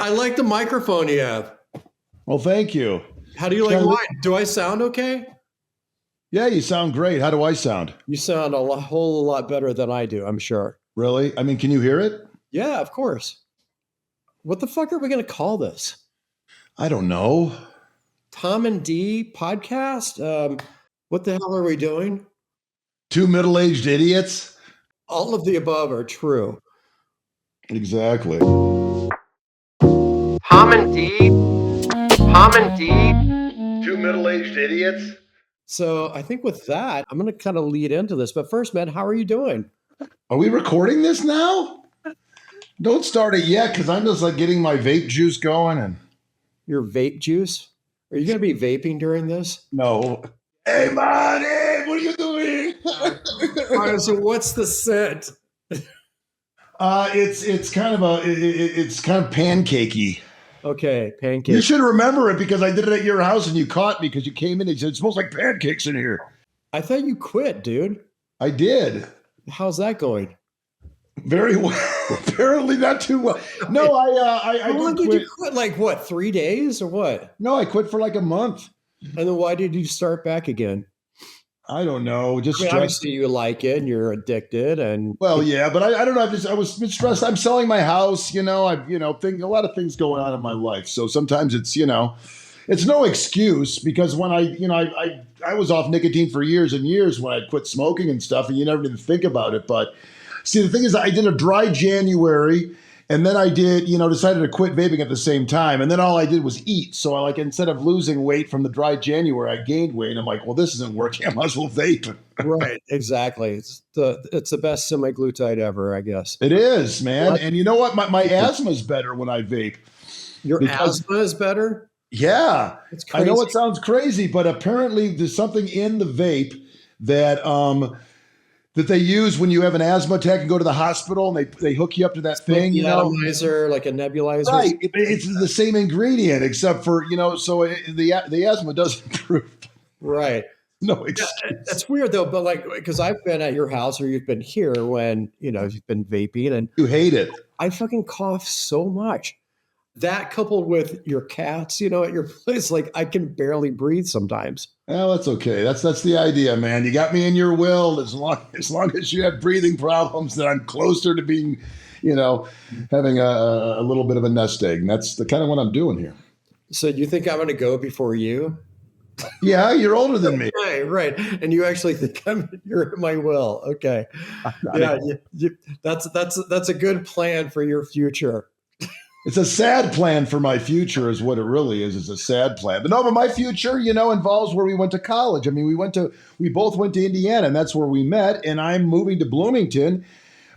I like the microphone you have. Well, thank you. How do you like mine? Do I sound okay? Yeah, you sound great. How do I sound? You sound a whole lot better than I do, I'm sure. Really? I mean, can you hear it? Yeah, of course. What the fuck are we going to call this? I don't know. Tom and D podcast? What the hell are we doing? Two middle-aged idiots? All of the above are true. Exactly. Tom and D? Tom and D? Two middle-aged idiots? So I think with that, I'm going to kind of lead into this. But first, man, how are you doing? Are we recording this now? Don't start it yet, because I'm just like getting my vape juice going. And your vape juice? Are you going to be vaping during this? No. Hey, buddy, what are you doing? All right, so what's the scent? It's kind of pancakey. Okay, pancakes. You should remember it because I did it at your house and you caught me because you came in and said, it smells like pancakes in here. I thought you quit, dude. I did. How's that going? Very well. Apparently not too well. No, I How long did you quit? Like what, 3 days or what? No, I quit for like a month. And then why did you start back again? I don't know. Just obviously you like it and you're addicted, and yeah, but I don't know. I was stressed. I'm selling my house. A lot of things going on in my life. So sometimes it's it's no excuse because when I was off nicotine for years and years when I quit smoking and stuff, and you never even think about it. But see, the thing is, I did a dry January. And then I did, decided to quit vaping at the same time. And then all I did was eat. So instead of losing weight from the dry January, I gained weight. And I'm like, well, this isn't working. I might as well vape. Right. Exactly. It's the best semaglutide ever, I guess. It is, man. And you know what? My asthma is better when I vape. Your asthma is better? Yeah. It's crazy. I know it sounds crazy, but apparently there's something in the vape that they use when you have an asthma attack and go to the hospital, and they hook you up to that thing, nebulizer, like a nebulizer. Right, it's the same ingredient except for so the asthma does improve. Right. No, excuse. That's weird though, but because I've been at your house or you've been here when you've been vaping and you hate it. I fucking cough so much. That coupled with your cats, at your place, I can barely breathe sometimes. Well, that's okay. That's the idea, man. You got me in your will. As long as you have breathing problems, then I'm closer to being, having a little bit of a nest egg. And that's the kind of what I'm doing here. So you think I'm going to go before you? Yeah, you're older than me. Right. And you actually think you're in my will. Okay. Yeah, that's a good plan for your future. It's a sad plan for my future is what it really is. It's a sad plan. But my future, involves where we went to college. I mean, we both went to Indiana, and that's where we met. And I'm moving to Bloomington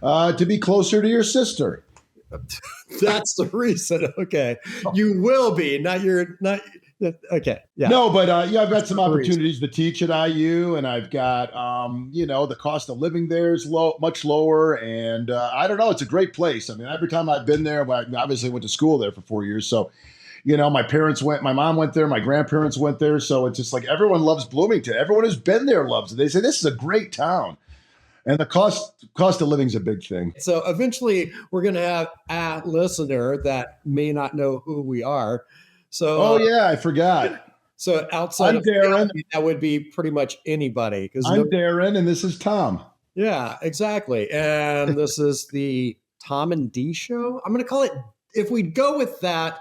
to be closer to your sister. That's the reason. Okay. You will be, not okay. Yeah. No, but I've got some opportunities to teach at IU, and I've got, the cost of living there is much lower, and I don't know, it's a great place. I mean, every time I've been there, I obviously went to school there for 4 years, so my mom went there, my grandparents went there, so it's just like everyone loves Bloomington. Everyone who's been there loves it. They say this is a great town. And the cost of living is a big thing. So eventually, we're going to have a listener that may not know who we are. So, I forgot. So outside I'm Deren. Family, that would be pretty much anybody. I'm Deren, and this is Tom. Yeah, exactly. And this is the Tom and D show. I'm going to call it. If we go with that,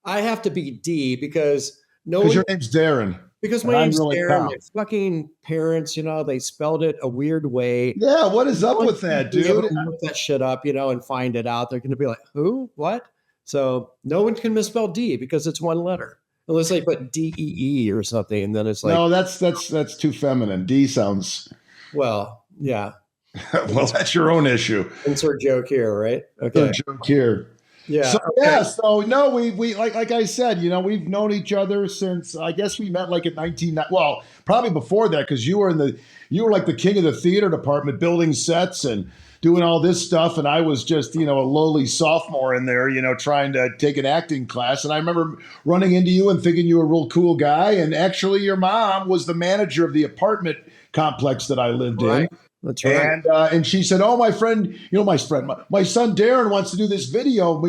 I have to be D because your name's Deren. Because my name's Deren. My fucking parents, they spelled it a weird way. Yeah, what is up with that, dude? Look that shit up, and find it out. They're going to be like, who? What? So no one can misspell D because it's one letter. Unless they put DEE or something, and then it's like... No, that's too feminine. D sounds... Well, yeah. Well, that's your own issue. Insert joke here, right? Okay. Insert joke here. Yeah. So, okay. So no, we like I said, we've known each other since I guess we met at 19. Well, probably before that because you were like the king of the theater department, building sets and doing all this stuff, and I was just a lowly sophomore in there, trying to take an acting class. And I remember running into you and thinking you were a real cool guy. And actually, your mom was the manager of the apartment complex that I lived in. That's right. And she said, "Oh, my friend, my son Deren wants to do this video.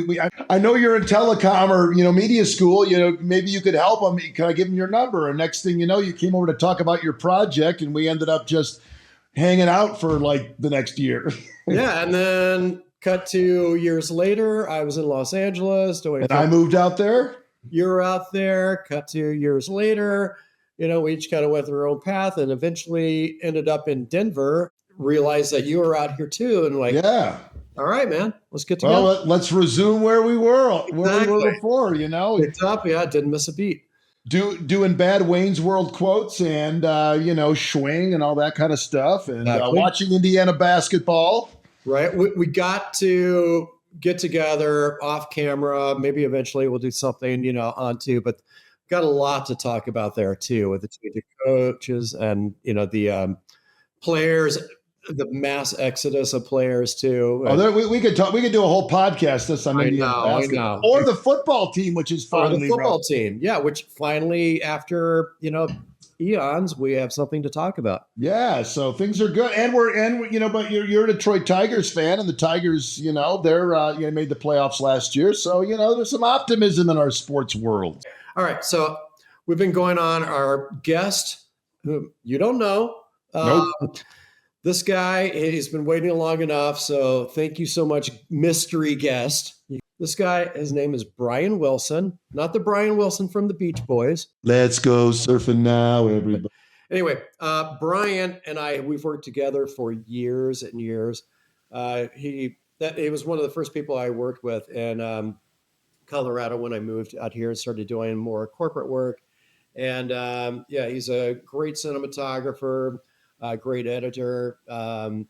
I know you're in telecom or media school. Maybe you could help him. Can I give him your number?" And next thing you know, you came over to talk about your project, and we ended up just hanging out for like the next year. Yeah, and then cut to years later, I was in Los Angeles doing. And I moved out there. You're out there. Cut to years later, we each kind of went our own path, and eventually ended up in Denver. Realized that you were out here too, and Yeah. All right, man, let's get together. Well, let's resume where we were before. Picked up, didn't miss a beat. Doing bad Wayne's World quotes and swing and all that kind of stuff, and watching Indiana basketball. Right, we got to get together off camera. Maybe eventually we'll do something onto, but got a lot to talk about there too with the coaches and the players. The mass exodus of players too. We could talk. We could do a whole podcast this on Indiana basketball, or the football team, which is finally the football team. Yeah, which finally, after eons, we have something to talk about. Yeah, so things are good, but you're a Detroit Tigers fan, and the Tigers, they're made the playoffs last year, so there's some optimism in our sports world. All right, so we've been going on. Our guest, who you don't know. Nope. This guy, he's been waiting long enough, so thank you so much, mystery guest. This guy, his name is Brian Wilson, not the Brian Wilson from the Beach Boys. Let's go surfing now, everybody. Anyway, Brian and I, we've worked together for years and years. He was one of the first people I worked with in Colorado when I moved out here and started doing more corporate work. And he's a great cinematographer. Great editor.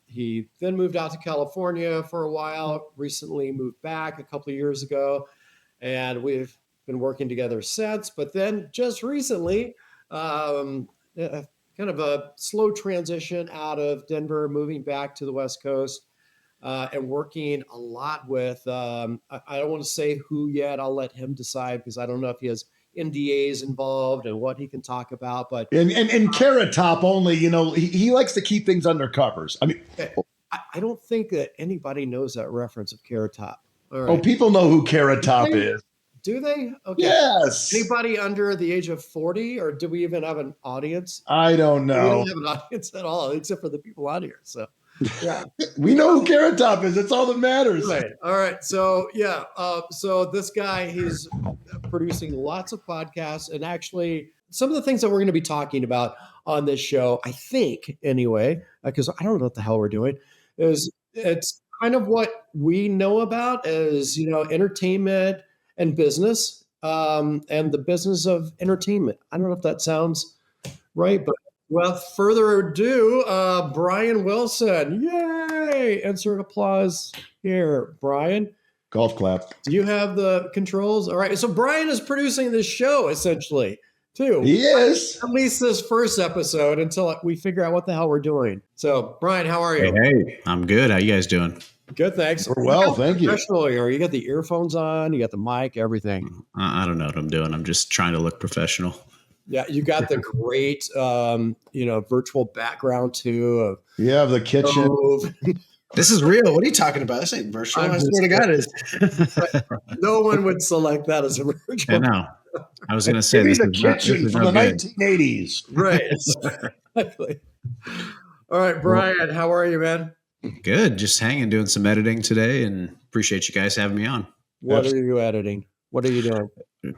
He then moved out to California for a while, recently moved back a couple of years ago, and we've been working together since. But then just recently, kind of a slow transition out of Denver, moving back to the West Coast, and working a lot with, I don't want to say who yet, I'll let him decide because I don't know if he has NDAs involved and what he can talk about, but and Carrot Top only, he likes to keep things under covers. I mean, I don't think that anybody knows that reference of Carrot Top. All right. Oh, people know who Carrot Top is. Do they? Okay. Yes. Anybody under the age of 40, or do we even have an audience? I don't know. We don't have an audience at all, except for the people out here. So. Yeah, we know who Carrot Top is. That's all that matters. Right. All right. So so this guy, he's producing lots of podcasts, and actually some of the things that we're going to be talking about on this show, I think anyway, because I don't know what the hell we're doing, it's kind of what we know about as entertainment and business, and the business of entertainment. I don't know if that sounds right, but. Without further ado, Brian Wilson. Yay! Insert applause here, Brian. Golf clap. Do you have the controls? All right. So Brian is producing this show, essentially, too. He is. At least this first episode until we figure out what the hell we're doing. So, Brian, how are you? Hey, I'm good. How you guys doing? Good, thanks. We're well, thank you. Professional here. You got the earphones on. You got the mic, everything. I don't know what I'm doing. I'm just trying to look professional. Yeah, you got the great, virtual background too. Yeah, the kitchen. This is real. What are you talking about? This ain't virtual. I swear to God, it is. No one would select that as a virtual. I know. I was going to say this is the kitchen from the 1980s. Right. Exactly. All right, Brian, how are you, man? Good. Just hanging, doing some editing today, and appreciate you guys having me on. What are you editing? What are you doing?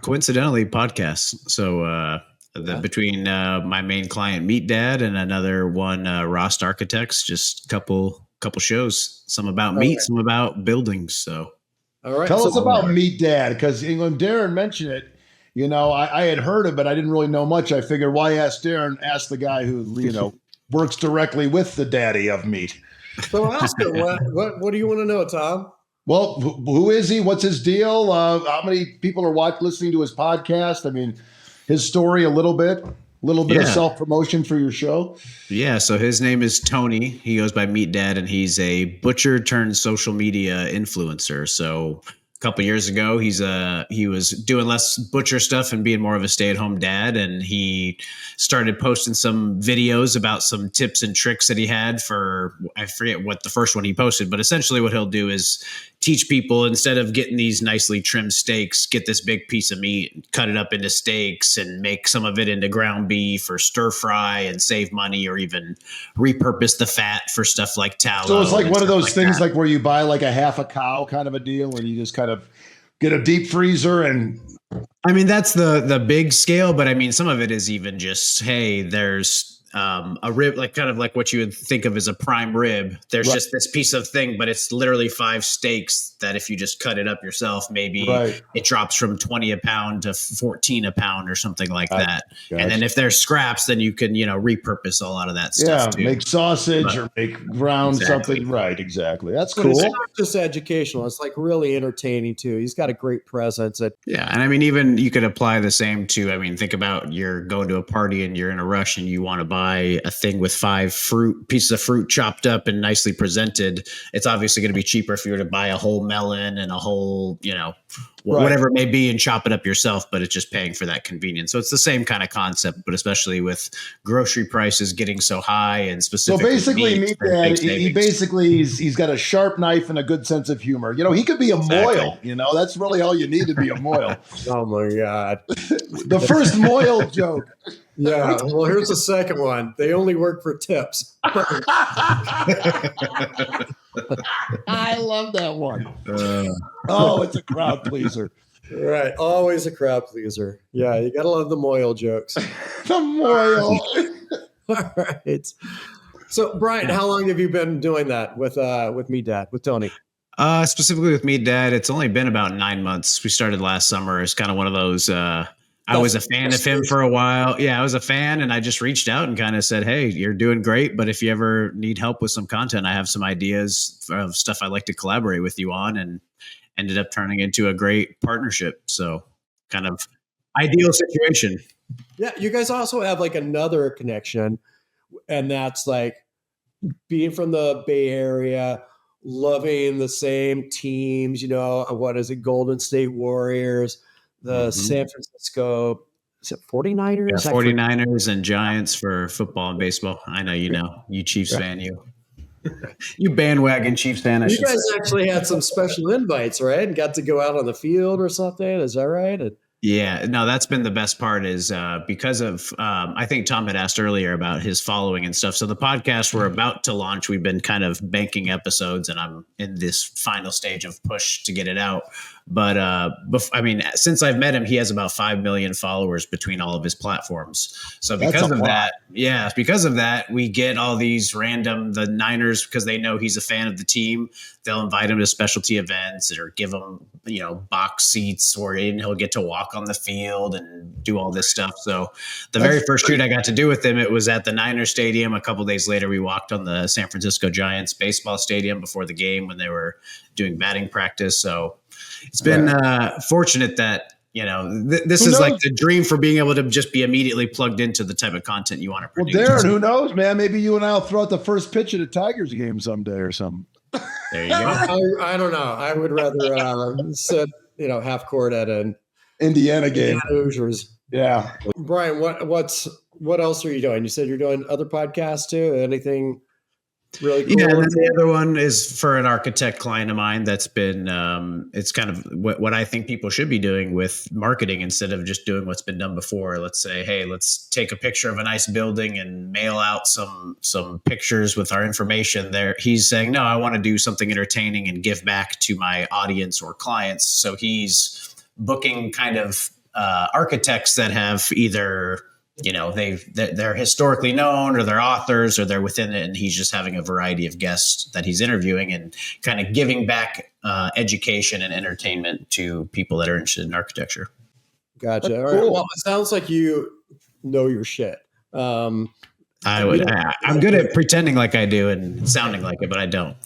Coincidentally, podcasts. So between my main client, MeatDad, and another one, Rost Architects, just couple shows. Some about meat, some about buildings. So, all right. Tell us about MeatDad, because when Deren mentioned it, I had heard it, but I didn't really know much. I figured, why ask Deren? Ask the guy who works directly with the daddy of meat. So ask him. What do you want to know, Tom? Well, who is he? What's his deal? How many people are listening to his podcast? I mean, his story a little bit of self-promotion for your show. Yeah, so his name is Tony. He goes by MeatDad, and he's a butcher turned social media influencer. So couple years ago. He was doing less butcher stuff and being more of a stay-at-home dad, and he started posting some videos about some tips and tricks that he had for, I forget what the first one he posted, but essentially what he'll do is teach people, instead of getting these nicely trimmed steaks, get this big piece of meat, cut it up into steaks, and make some of it into ground beef or stir fry and save money, or even repurpose the fat for stuff like tallow. So it's like one of those things that. like where you buy like a half a cow kind of a deal, and you just kind of get a deep freezer. And I mean, that's the big scale, but I mean, some of it is even just, hey, there's a rib, like kind of like what you would think of as a prime rib. There's just this piece of thing, but it's literally 5 steaks that if you just cut it up yourself, maybe it drops from 20 a pound to 14 a pound or something like that. Gotcha. And then if there's scraps, then you can, repurpose a lot of that stuff too. Make sausage or make ground something. Right. Exactly. That's cool. It's not just educational. It's like really entertaining too. He's got a great presence. Yeah. And I mean, even you could apply the same to, I mean, think about you're going to a party and you're in a rush and you want to buy a thing with 5 pieces of fruit chopped up and nicely presented. It's obviously going to be cheaper if you were to buy a whole melon and a whole, whatever it may be, and chop it up yourself, but it's just paying for that convenience. So it's the same kind of concept, but especially with grocery prices getting so high and specifically. So basically, MeatDad, he's got a sharp knife and a good sense of humor. He could be a moil. That's really all you need to be a moil. Oh my God. The first moil joke. Yeah. Well, here's the second one. They only work for tips. I love that one. It's a crowd pleaser. Right. Always a crowd pleaser. Yeah. You got to love the moil jokes. The moil. All right. So, Brian, how long have you been doing that with MeatDad, with Tony? Specifically with MeatDad, it's only been about 9 months. We started last summer. It's kind of one of those, I was a fan of him for a while. Yeah, I was a fan, and I just reached out and kind of said, hey, you're doing great, but if you ever need help with some content, I have some ideas of stuff I'd like to collaborate with you on, and ended up turning into a great partnership. So kind of ideal situation. Yeah, you guys also have like another connection, and that's like being from the Bay Area, loving the same teams, what is it, Golden State Warriors, the San Francisco, is it 49ers? Yeah, 49ers and Giants for football and baseball. I know you Chiefs fan, you bandwagon Chiefs fan. You guys actually had some special invites, right? And got to go out on the field or something. Is that right? Yeah, no, that's been the best part is because of, I think Tom had asked earlier about his following and stuff. So the podcast we're about to launch, we've been kind of banking episodes, and I'm in this final stage of push to get it out. But I mean, since I've met him, he has about 5 million followers between all of his platforms. So because of that, we get all these the Niners, because they know he's a fan of the team, they'll invite him to specialty events or give him, box seats, or he'll get to walk on the field and do all this stuff. So the very first shoot I got to do with him, it was at the Niners stadium. A couple days later, we walked on the San Francisco Giants baseball stadium before the game when they were doing batting practice. So it's been fortunate that, this is like the dream for being able to just be immediately plugged into the type of content you want to produce. Well, Deren, who knows, man? Maybe you and I will throw out the first pitch at a Tigers game someday or something. There you go. I don't know. I would rather sit, half court at an Indiana game. Hoosiers. Yeah. Brian, what else are you doing? You said you're doing other podcasts too. Anything really cool? Yeah, and then the other one is for an architect client of mine that's been, it's kind of what I think people should be doing with marketing instead of just doing what's been done before. Let's say, hey, let's take a picture of a nice building and mail out some pictures with our information there. He's saying, no, I want to do something entertaining and give back to my audience or clients. So he's booking kind of architects that have either they're historically known, or they're authors, or they're within it, and he's just having a variety of guests that he's interviewing and kind of giving back education and entertainment to people that are interested in architecture. Gotcha. All right. Well, it sounds like you know your shit. I'm good at pretending like I do and sounding like it, but I don't.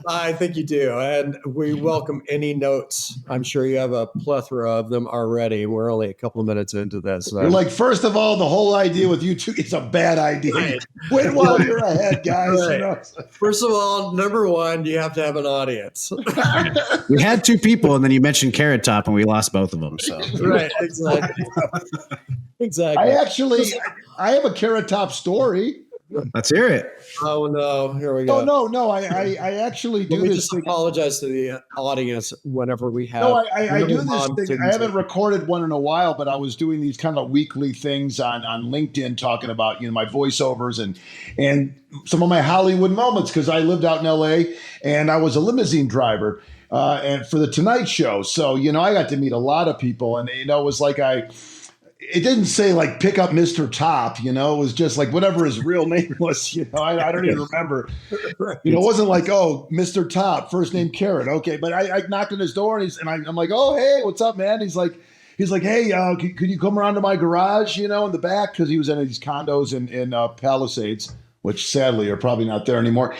I think you do. And we welcome any notes. I'm sure you have a plethora of them already. We're only a couple of minutes into this. You're like, first of all, the whole idea with you two is a bad idea. Right. Wait while you're ahead, guys. Right. You know? First of all, number one, you have to have an audience. We had two people, and then you mentioned Carrot Top, and we lost both of them. So Right, exactly. Exactly. I have a Carrot Top story. let's hear it. Oh no, here we go. No. I actually do Let me this just thing. apologize to the audience whenever we have. No, I do this mom thing. things. I haven't recorded one in a while, but I was doing these kind of weekly things on LinkedIn talking about, my voiceovers and some of my Hollywood moments, because I lived out in LA and I was a limousine driver and for the Tonight Show. So, I got to meet a lot of people, and it was like it didn't say like pick up Mr. Top, it was just like whatever his real name was, I don't even remember. Right. It wasn't like, oh, Mr. Top, first name Carrot. Okay. But I knocked on his door and I'm like, oh, hey, what's up, man? He's like, hey, could you come around to my garage, in the back? Because he was in these condos in Palisades, which sadly are probably not there anymore.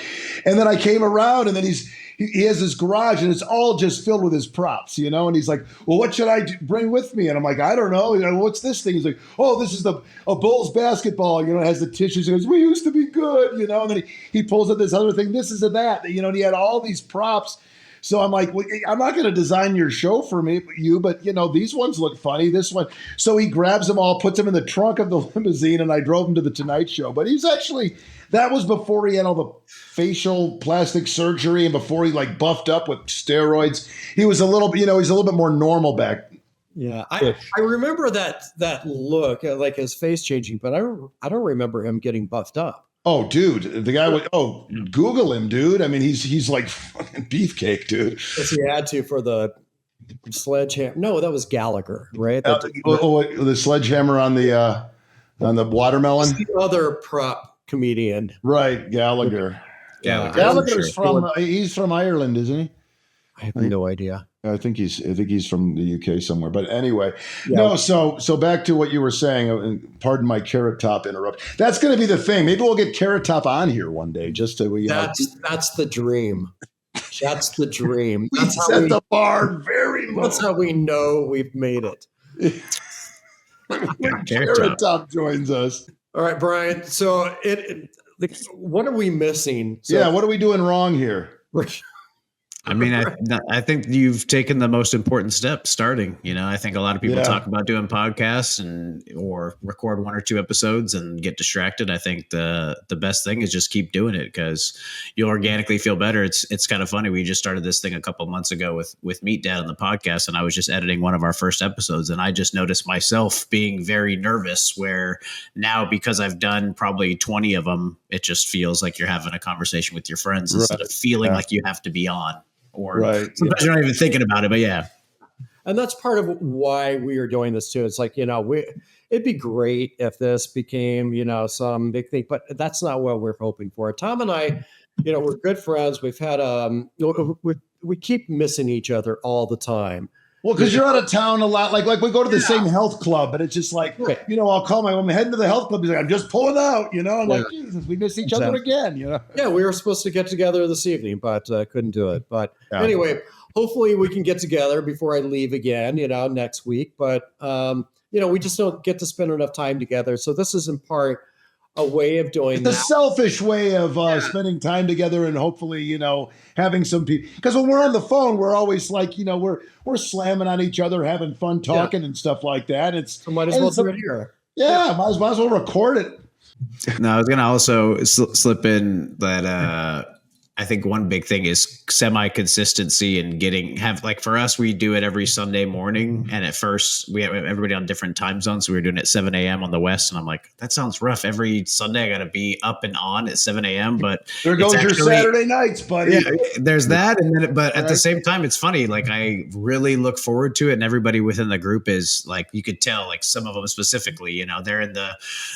And then I came around, and then he has this garage, and it's all just filled with his props, and he's like, well, what should I bring with me? And I'm like, I don't know. What's this thing? He's like, oh, this is a Bulls basketball, it has the tissues. He goes, we used to be good, and then he pulls up this other thing. This is a that, and he had all these props. So I'm like, well, I'm not going to design your show for you, but these ones look funny. This one. So he grabs them all, puts them in the trunk of the limousine, and I drove him to the Tonight Show. But that was before he had all the facial plastic surgery and before he buffed up with steroids. He was a little, he's a little bit more normal back. Yeah. I remember that look, like his face changing, but I don't remember him getting buffed up. Oh, dude, the guy Google him, dude. I mean, he's like fucking beefcake, dude. Because he had to for the sledgehammer. No, that was Gallagher, right? The sledgehammer on the watermelon. The other prop comedian, right? Gallagher. Gallagher's he's from Ireland, isn't he? I have no idea. I think he's from the UK somewhere. But anyway, no. So back to what you were saying. Pardon my Carrot Top interrupt. That's going to be the thing. Maybe we'll get Carrot Top on here one day, just to That's the dream. That's the dream. We set the bar very low. That's how we know we've made it. When Carrot Top joins us. All right, Brian. So what are we missing? What are we doing wrong here? I mean, I think you've taken the most important step starting. I think a lot of people talk about doing podcasts or record one or two episodes and get distracted. I think the best thing is just keep doing it, because you'll organically feel better. It's kind of funny. We just started this thing a couple of months ago with MeatDad on the podcast, and I was just editing one of our first episodes, and I just noticed myself being very nervous, where now, because I've done probably 20 of them, it just feels like you're having a conversation with your friends instead of feeling like you have to be on. Or sometimes you're not even thinking about it, but yeah. And that's part of why we are doing this too. It's like, it'd be great if this became, some big thing, but that's not what we're hoping for. Tom and I, we're good friends. We've had, we keep missing each other all the time. Well, because you're out of town a lot. Like we go to the same health club, but it's just like, I'll call I'm heading to the health club. He's like, I'm just pulling out, I'm like, Jesus, we miss each other again, Yeah, we were supposed to get together this evening, but couldn't do it. But anyway, hopefully we can get together before I leave again, next week. But, we just don't get to spend enough time together. So this is in part a way of doing the selfish way of spending time together, and hopefully, having some people, because when we're on the phone, we're always like, we're slamming on each other, having fun talking and stuff like that. So might as well do it here. Yeah, might as well record it. No, I was going to also slip in that I think one big thing is semi-consistency and for us, we do it every Sunday morning. And at first we have everybody on different time zones. So we were doing it at 7 a.m. on the West. And I'm like, that sounds rough. Every Sunday I got to be up and on at 7 a.m. But there goes your Saturday nights, buddy. Yeah, there's that. And then, but at the same time, it's funny. Like, I really look forward to it. And everybody within the group is like, you could tell, like some of them specifically, they're in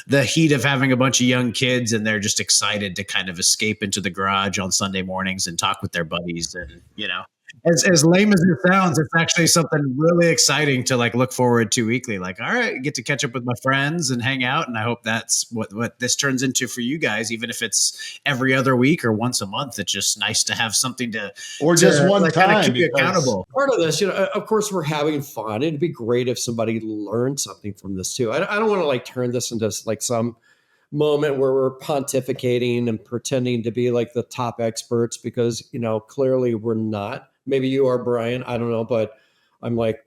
the heat of having a bunch of young kids, and they're just excited to kind of escape into the garage on Sunday mornings and talk with their buddies, and as lame as it sounds, it's actually something really exciting to like look forward to weekly. Like, all right, get to catch up with my friends and hang out. And I hope that's what this turns into for you guys, even if it's every other week or once a month. It's just nice to have something or just one like, time keep you accountable. Part of this, of course, we're having fun. It'd be great if somebody learned something from this too. I don't want to like turn this into like some moment where we're pontificating and pretending to be like the top experts, because clearly we're not. Maybe you are, Brian, I don't know, but I'm like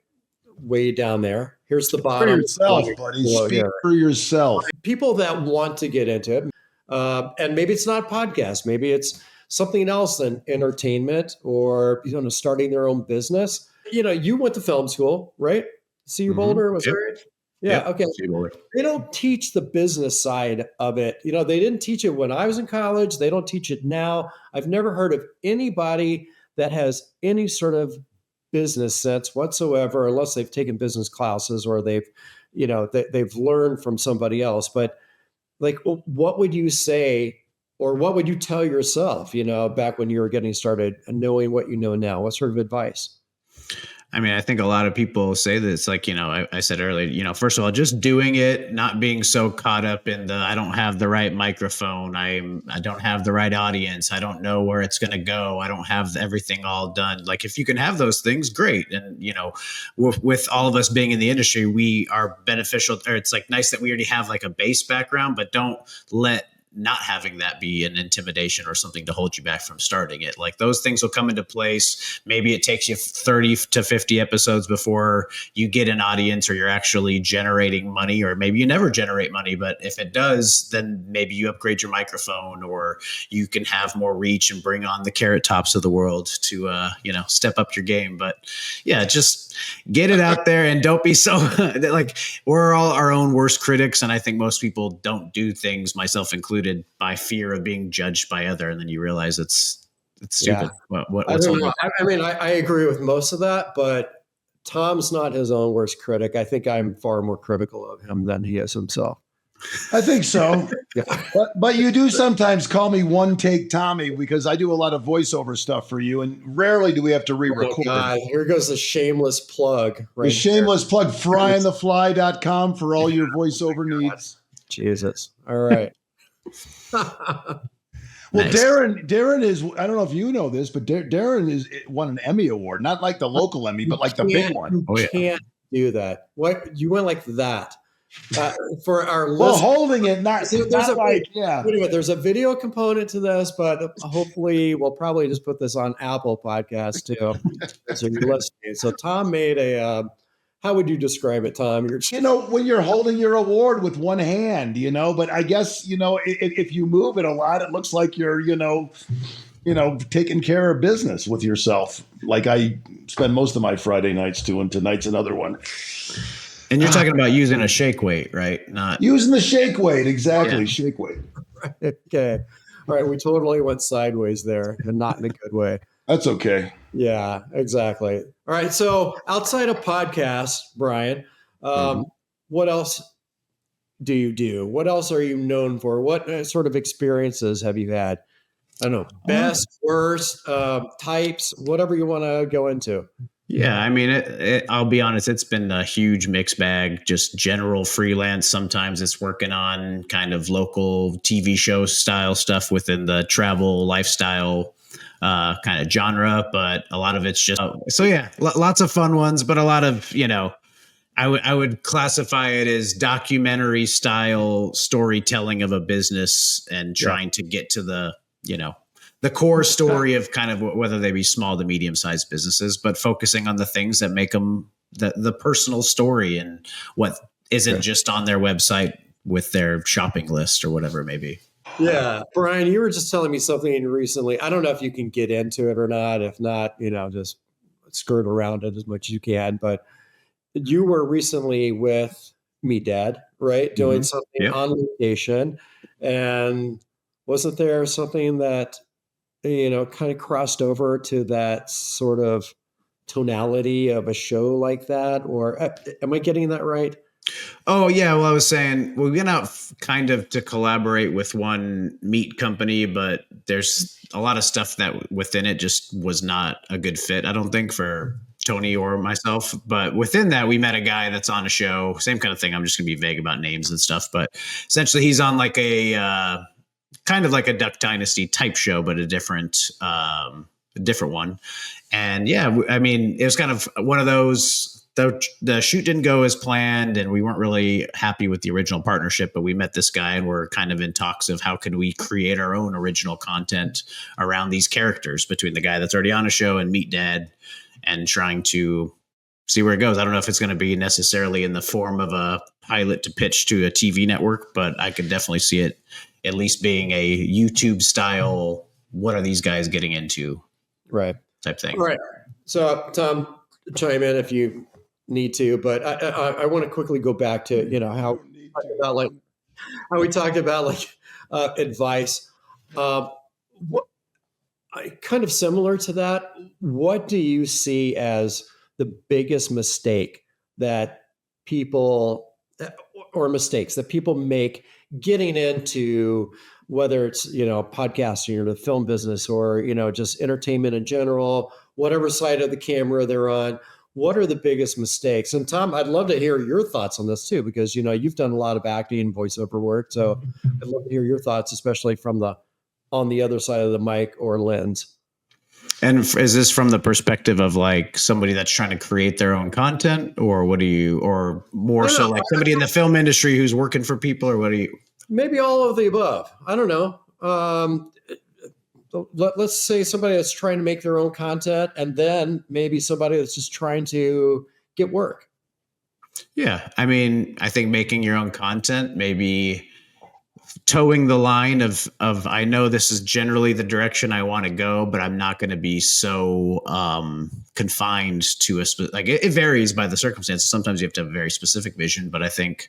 way down there. Here's the bottom. For yourself, buddy. Speak for yourself. People that want to get into it, and maybe it's not podcast, maybe it's something else than entertainment, or starting their own business. You went to film school, right? CU Boulder, was that right? Yeah. Yep. Okay. They don't teach the business side of it. They didn't teach it when I was in college. They don't teach it now. I've never heard of anybody that has any sort of business sense whatsoever, unless they've taken business classes or they've learned from somebody else. But like, what would you say, or what would you tell yourself, back when you were getting started and knowing what you know now? What sort of advice? I mean, I think a lot of people say this, like, I said earlier, first of all, just doing it, not being so caught up in I don't have the right microphone. I don't have the right audience. I don't know where it's going to go. I don't have everything all done. Like, if you can have those things, great. And, with all of us being in the industry, we are beneficial, or it's like nice that we already have like a base background, but don't let not having that be an intimidation or something to hold you back from starting it. Like, those things will come into place. Maybe it takes you 30 to 50 episodes before you get an audience or you're actually generating money, or maybe you never generate money. But if it does, then maybe you upgrade your microphone, or you can have more reach and bring on the Carrot Tops of the world to, step up your game. But yeah, just get it out there and don't be so like, we're all our own worst critics. And I think most people don't do things, myself included, by fear of being judged by other, and then you realize it's stupid. Yeah. What's on I mean, I agree with most of that, but Tom's not his own worst critic. I think I'm far more critical of him than he is himself. I think so. Yeah. But you do sometimes call me One Take Tommy, because I do a lot of voiceover stuff for you, and rarely do we have to re-record. God, here goes the shameless plug. Right, the shameless plug, fryonthefly.com for all your voiceover needs. Jesus. All right. Well, Nice. Deren is, I don't know if you know this, but Deren won an Emmy Award, not like the local Emmy, but like the big one. You can't do that. What, you went like that? For our well, holding it, not, see, not like, yeah. Wait a minute, there's a video component to this, but hopefully we'll probably just put this on Apple Podcasts too. So you're listening. So Tom made a, how would you describe it, Tom? When you're holding your award with one hand, but I guess, if you move it a lot, it looks like you're, taking care of business with yourself. Like I spend most of my Friday nights doing. Tonight's another one. And you're talking about using a shake weight, right? Not using the shake weight. Exactly. Yeah. Shake weight. Okay. All right. We totally went sideways there, and not in a good way. That's okay. Yeah, exactly. All right. So outside of podcasts, Brian, what else do you do? What else are you known for? What sort of experiences have you had? I don't know, best, worst, types, whatever you want to go into. Yeah, I mean, I'll be honest, it's been a huge mixed bag, just general freelance. Sometimes it's working on kind of local TV show style stuff within the travel lifestyle kind of genre, but a lot of it's just, lots of fun ones, but a lot of, I would classify it as documentary style storytelling of a business and trying to get to the core story of kind of whether they be small to medium sized businesses, but focusing on the things that make them the personal story and what isn't just on their website with their shopping list or whatever it may be. Yeah. Brian, you were just telling me something recently. I don't know if you can get into it or not. If not, just skirt around it as much as you can. But you were recently with MeatDad, right? Doing something on location. And wasn't there something that, kind of crossed over to that sort of tonality of a show like that? Or am I getting that right? Oh yeah, well I was saying we went out kind of to collaborate with one meat company, but there's a lot of stuff that within it just was not a good fit. I don't think for Tony or myself, but within that we met a guy that's on a show, same kind of thing. I'm just gonna be vague about names and stuff, but essentially he's on like a kind of like a Duck Dynasty type show, but a different one. And yeah, I mean, it was kind of one of those. The shoot didn't go as planned, and we weren't really happy with the original partnership. But we met this guy, and we're kind of in talks of how could we create our own original content around these characters between the guy that's already on a show and MeatDad, and trying to see where it goes. I don't know if it's going to be necessarily in the form of a pilot to pitch to a TV network, but I could definitely see it at least being a YouTube style. What are these guys getting into? Right. Type thing. All right. So Tom, chime in if you need to, but I want to quickly go back to, how we talked about advice. What kind of similar to that, what do you see as the biggest mistake that people or mistakes that people make getting into, whether it's, podcasting or the film business or, just entertainment in general, whatever side of the camera they're on? What are the biggest mistakes? And Tom, I'd love to hear your thoughts on this too, because, you've done a lot of acting and voiceover work. So I'd love to hear your thoughts, especially on the other side of the mic or lens. And is this from the perspective of like somebody that's trying to create their own content, or or more so like somebody in the film industry who's working for people, or what do you? Maybe all of the above. I don't know. Let's say somebody that's trying to make their own content, and then maybe somebody that's just trying to get work. Yeah. I mean, I think making your own content, maybe towing the line of I know this is generally the direction I want to go, but I'm not going to be so confined to it varies by the circumstances. Sometimes you have to have a very specific vision, but I think,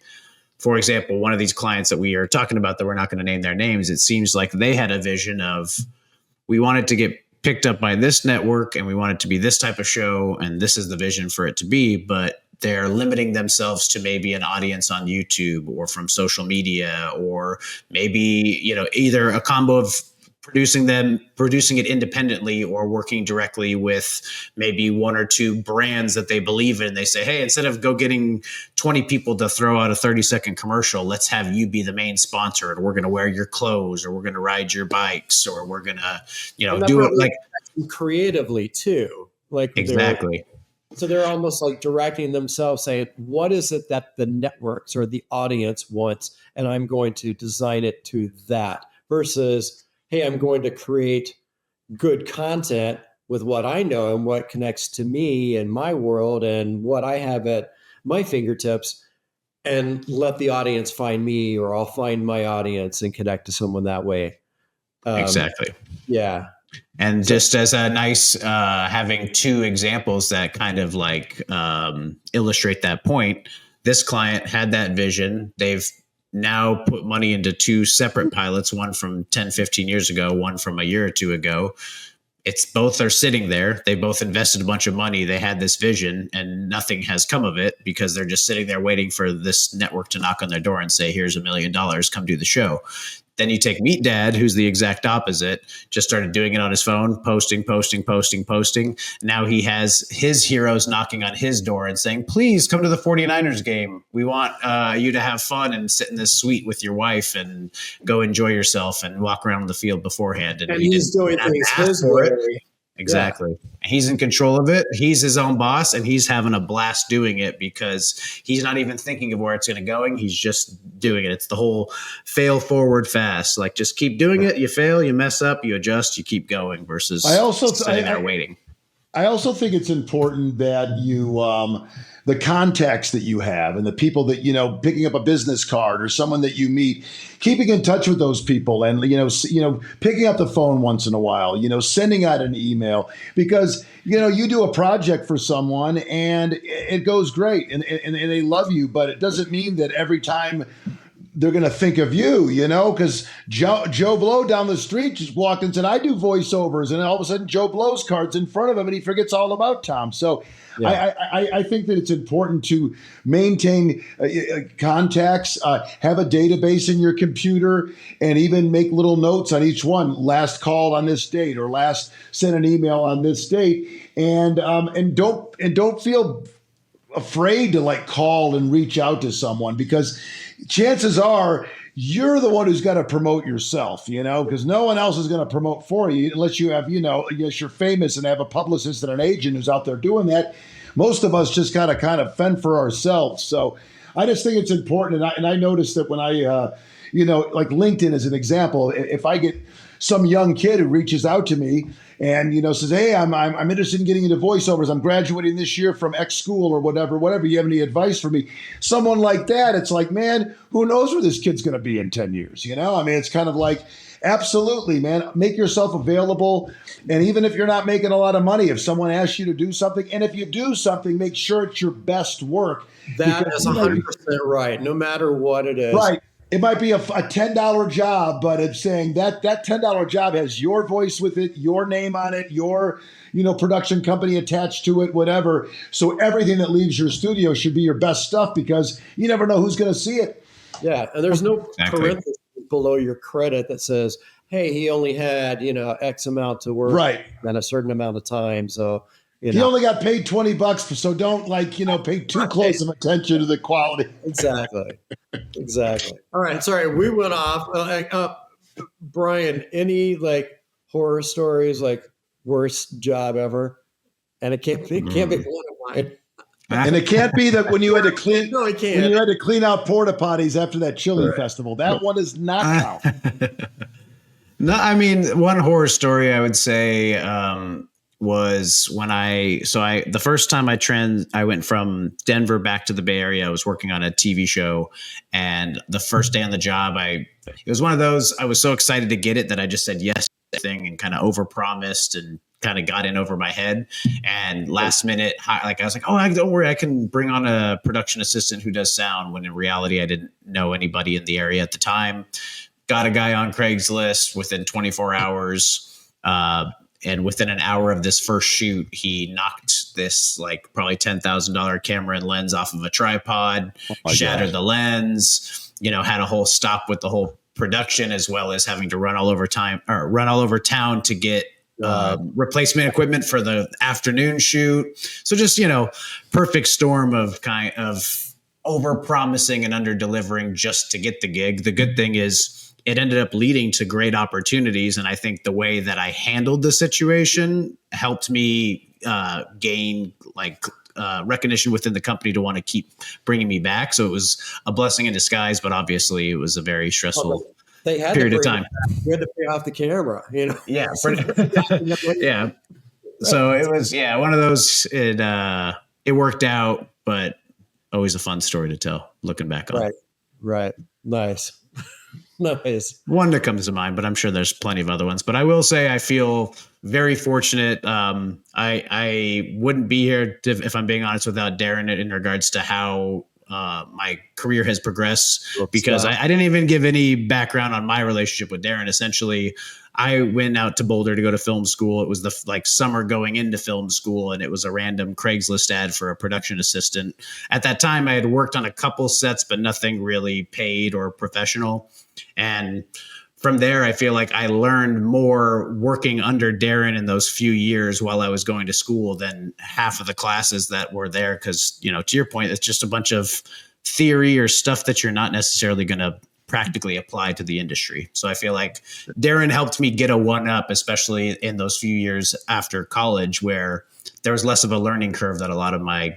for example, one of these clients that we are talking about that we're not going to name their names, it seems like they had a vision of, we wanted to get picked up by this network and we want it to be this type of show, and this is the vision for it to be, but they're limiting themselves to maybe an audience on YouTube or from social media, or maybe, either a combo of producing it independently or working directly with maybe one or two brands that they believe in. They say, hey, instead of go getting 20 people to throw out a 30-second commercial, let's have you be the main sponsor, and we're going to wear your clothes, or we're going to ride your bikes, or we're going to, do it like creatively too. Like exactly. So they're almost like directing themselves, saying, what is it that the networks or the audience wants? And I'm going to design it to that, versus, hey, I'm going to create good content with what I know and what connects to me and my world and what I have at my fingertips, and let the audience find me, or I'll find my audience and connect to someone that way. Exactly. Yeah. And just as a nice, having two examples that kind of like illustrate that point, this client had that vision. They've now put money into two separate pilots, one from 10, 15 years ago, one from a year or two ago. It's both are sitting there. They both invested a bunch of money. They had this vision and nothing has come of it because they're just sitting there waiting for this network to knock on their door and say, here's $1 million, come do the show. Then you take MeatDad, who's the exact opposite, just started doing it on his phone, posting. Now he has his heroes knocking on his door and saying, please come to the 49ers game. We want you to have fun and sit in this suite with your wife and go enjoy yourself and walk around the field beforehand. And he's doing things his way. Exactly. Yeah. He's in control of it. He's his own boss, and he's having a blast doing it because he's not even thinking of where it's going to go. He's just doing it. It's the whole fail forward fast. Like, just keep doing it. You fail, you mess up, you adjust, you keep going, versus sitting there waiting. I also think it's important that you, the contacts that you have and the people that, picking up a business card or someone that you meet, keeping in touch with those people and, picking up the phone once in a while, sending out an email, because, you do a project for someone and it goes great and they love you, but it doesn't mean that every time they're going to think of you, because Joe Blow down the street just walked and said, I do voiceovers. And all of a sudden, Joe Blow's card's in front of him and he forgets all about Tom. So yeah. I think that it's important to maintain contacts, have a database in your computer, and even make little notes on each one. Last called on this date, or last sent an email on this date. And don't feel afraid to like call and reach out to someone, because chances are you're the one who's got to promote yourself, because no one else is going to promote for you unless you have, yes, you're famous and have a publicist and an agent who's out there doing that. Most of us just got to kind of fend for ourselves. So I just think it's important. And I noticed that when I, like LinkedIn as an example, if I get some young kid who reaches out to me and, says, hey, I'm interested in getting into voiceovers. I'm graduating this year from X school or whatever. You have any advice for me? Someone like that, it's like, man, who knows where this kid's going to be in 10 years? It's kind of like, absolutely, man, make yourself available. And even if you're not making a lot of money, if someone asks you to do something, and if you do something, make sure it's your best work. That is 100% right, no matter what it is. Right. It might be a $10 job, but it's saying that $10 job has your voice with it, your name on it, your production company attached to it, whatever. So everything that leaves your studio should be your best stuff, because you never know who's going to see it. Yeah, and there's no parentheses below your credit that says, hey, he only had X amount to work, right, and a certain amount of time. So he only got paid $20, so don't pay too close of attention to the quality. Exactly. All right, sorry, we went off. Brian, any horror stories, worst job ever? And it can't be one of mine. And it can't be that when you had to clean. No, it can't. When you had to clean out porta potties after that chili festival. That one is not out. No, I mean, one horror story I would say was when the first time I went from Denver back to the Bay Area. I was working on a TV show, and the first day on the job, it was one of those, I was so excited to get it that I just said yes to everything and kind of overpromised and kind of got in over my head. And last minute, I was like, oh, don't worry, I can bring on a production assistant who does sound, when in reality, I didn't know anybody in the area at the time. Got a guy on Craigslist within 24 hours. And within an hour of this first shoot, he knocked this probably $10,000 camera and lens off of a tripod, shattered the lens, had a whole stop with the whole production, as well as having to run all over town to get replacement equipment for the afternoon shoot. So just, perfect storm of kind of over promising and under delivering just to get the gig. The good thing is it ended up leading to great opportunities. And I think the way that I handled the situation helped me gain recognition within the company to want to keep bringing me back. So it was a blessing in disguise, but obviously it was a very stressful period of time. You had to pay off the camera, Yeah. Yeah. So it was, one of those, it worked out, but always a fun story to tell looking back on. Right. Nice. Nice. One that comes to mind, but I'm sure there's plenty of other ones. But I will say I feel very fortunate. I wouldn't be here if I'm being honest without Deren in regards to how my career has progressed, because I didn't even give any background on my relationship with Deren. Essentially, I went out to Boulder to go to film school. It was the summer going into film school, and it was a random Craigslist ad for a production assistant. At that time, I had worked on a couple sets, but nothing really paid or professional. And from there, I feel like I learned more working under Deren in those few years while I was going to school than half of the classes that were there. Because, to your point, it's just a bunch of theory or stuff that you're not necessarily going to practically apply to the industry. So I feel like Deren helped me get a one-up, especially in those few years after college, where there was less of a learning curve that a lot of my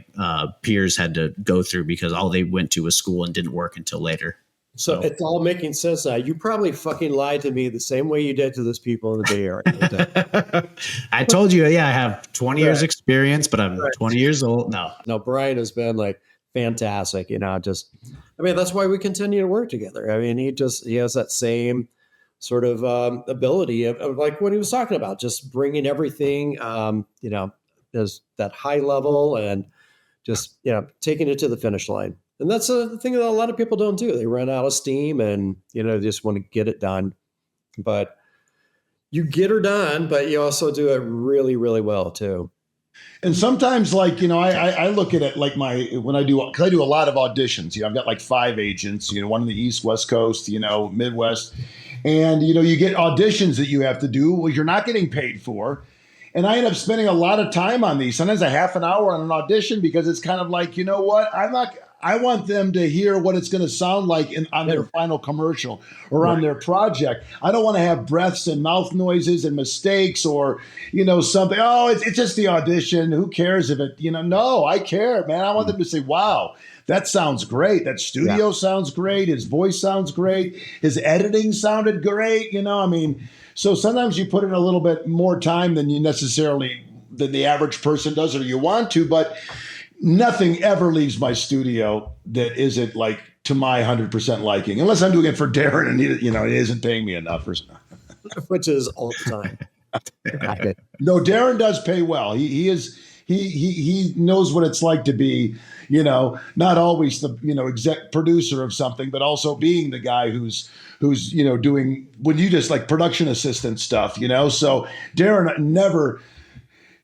peers had to go through, because all they went to was school and didn't work until later. So it's all making sense now. You probably fucking lied to me the same way you did to those people in the Bay Area. I told you, I have 20 years experience, but I'm 20 years old. No, Brian has been fantastic. That's why we continue to work together. I mean, he has that same sort of ability of what he was talking about, just bringing everything, is that high level and just, taking it to the finish line. And that's the thing that a lot of people don't do. They run out of steam and, they just want to get it done. But you get her done, but you also do it really, really well too. And sometimes, like, I look at it like when I do, because I do a lot of auditions. I've got like 5 agents, one in the East, West Coast, Midwest. And, you get auditions that you have to do, well, you're not getting paid for. And I end up spending a lot of time on these, sometimes a half an hour on an audition, because it's kind of like, I want them to hear what it's going to sound like on their final commercial or on their project. I don't want to have breaths and mouth noises and mistakes or, something. Oh, it's just the audition. Who cares if it, no, I care, man. I want them to say, wow, that sounds great. That studio sounds great. His voice sounds great. His editing sounded great. So sometimes you put in a little bit more time than than the average person does, or you want to, but nothing ever leaves my studio that isn't like to my 100% liking, unless I'm doing it for Deren and he isn't paying me enough or something. Which is all the time. No, Deren does pay well. He knows what it's like to be, not always the, exec producer of something, but also being the guy who's doing when you just like production assistant stuff, So Deren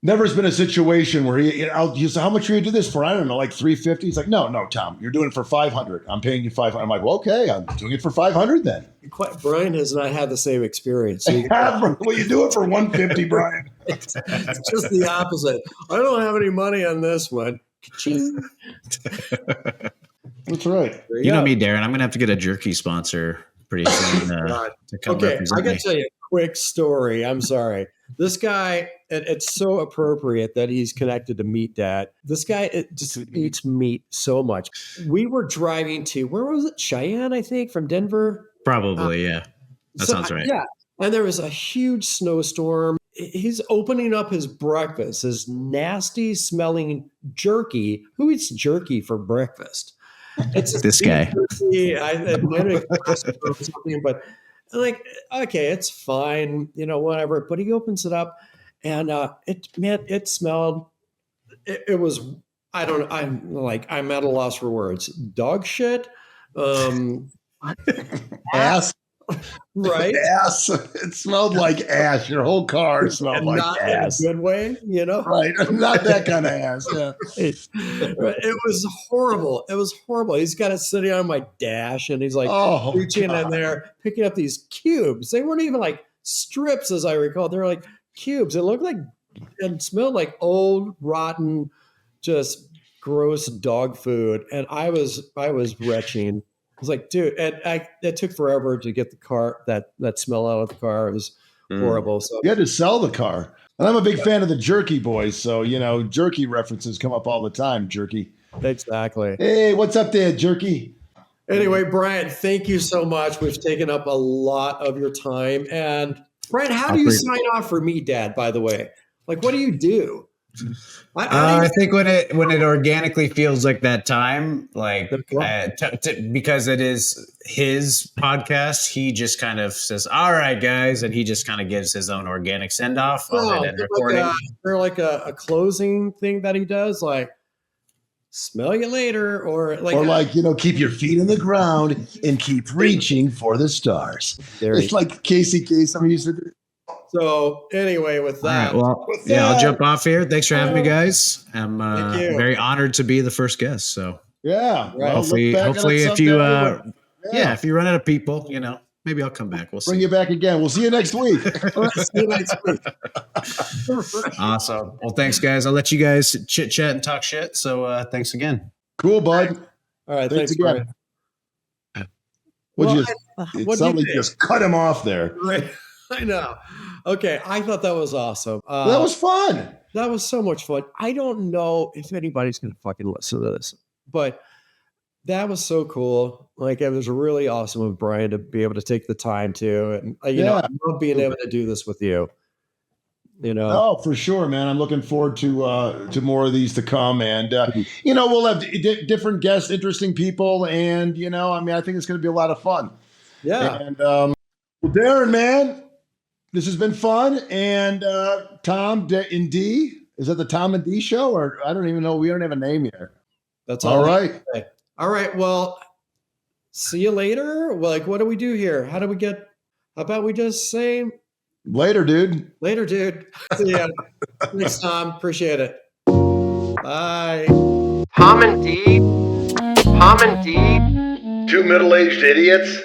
never's been a situation where he's how much are you do this for? I don't know, like $350. He's like, no, Tom, you're doing it for $500. I'm paying you $500. I'm like, well, okay, I'm doing it for $500 then. Brian has not had the same experience. Well, you do it for $150, Brian. It's just the opposite. I don't have any money on this one. That's right. You know me, Deren. I'm gonna have to get a jerky sponsor pretty soon. To come represent I got me. to tell you a quick story. I'm sorry. This guy, it's so appropriate that he's connected to MeatDad. This guy just eats meat so much. We were driving to, where was it? Cheyenne, I think, from Denver. Probably, yeah. That sounds right. Yeah. And there was a huge snowstorm. He's opening up his breakfast, his nasty smelling jerky. Who eats jerky for breakfast? It's this guy. Jerky. But like, okay, it's fine, whatever. But he opens it up, and it smelled. It was, I don't. I'm at a loss for words. Dog shit. Ass. Right. Ass. It smelled like ass. Your whole car smelled like ass. In a good way, Right. Not that kind of ass. Yeah. It was horrible. It was horrible. He's got it sitting on my dash, and he's like reaching in there, picking up these cubes. They weren't even like strips, as I recall. They were like cubes. It looked like and smelled like old, rotten, just gross dog food. And I was retching. I was like, dude, and it took forever to get the car, that smell out of the car. It was horrible. So you had to sell the car. And I'm a big fan of the Jerky Boys. So, Jerky references come up all the time. Jerky. Exactly. Hey, what's up there, Jerky? Anyway, Brian, thank you so much. We've taken up a lot of your time. And Brian, how do you sign off for MeatDad, by the way? Like, what do you do? I think when it organically feels like that time, like because it is his podcast, he just kind of says, "All right, guys," and he just kind of gives his own organic send off of it and recording. Or like a closing thing that he does, like "Smell you later," or keep your feet in the ground and keep reaching for the stars. It's like Casey Kasem used to do. So anyway, with that, I'll jump off here. Thanks for having me, guys. I'm very honored to be the first guest. So yeah, hopefully, if you if you run out of people, maybe I'll come back. We'll see. Bring you back again. We'll see you next week. Awesome. Well, thanks, guys. I'll let you guys chit chat and talk shit. So thanks again. Cool, bud. All right, thanks again. It sounded like you just cut him off there. Right. I know. Okay, I thought that was awesome. That was fun. That was so much fun. I don't know if anybody's going to fucking listen to this, but that was so cool. Like, it was really awesome of Brian to be able to take the time to, and I love being able to do this with you. Oh, for sure, man. I'm looking forward to more of these to come, and we'll have different guests, interesting people, and I think it's going to be a lot of fun. Yeah. And well, Deren, man, this has been fun, and Tom and D, Is that the Tom and D show, or I don't even know? We don't have a name yet. That's All right. All right. Well, see you later. Like, what do we do here? How about we just say Later, dude. later, dude? See ya. Thanks, Tom. Appreciate it. Bye. Tom and D. Two middle-aged idiots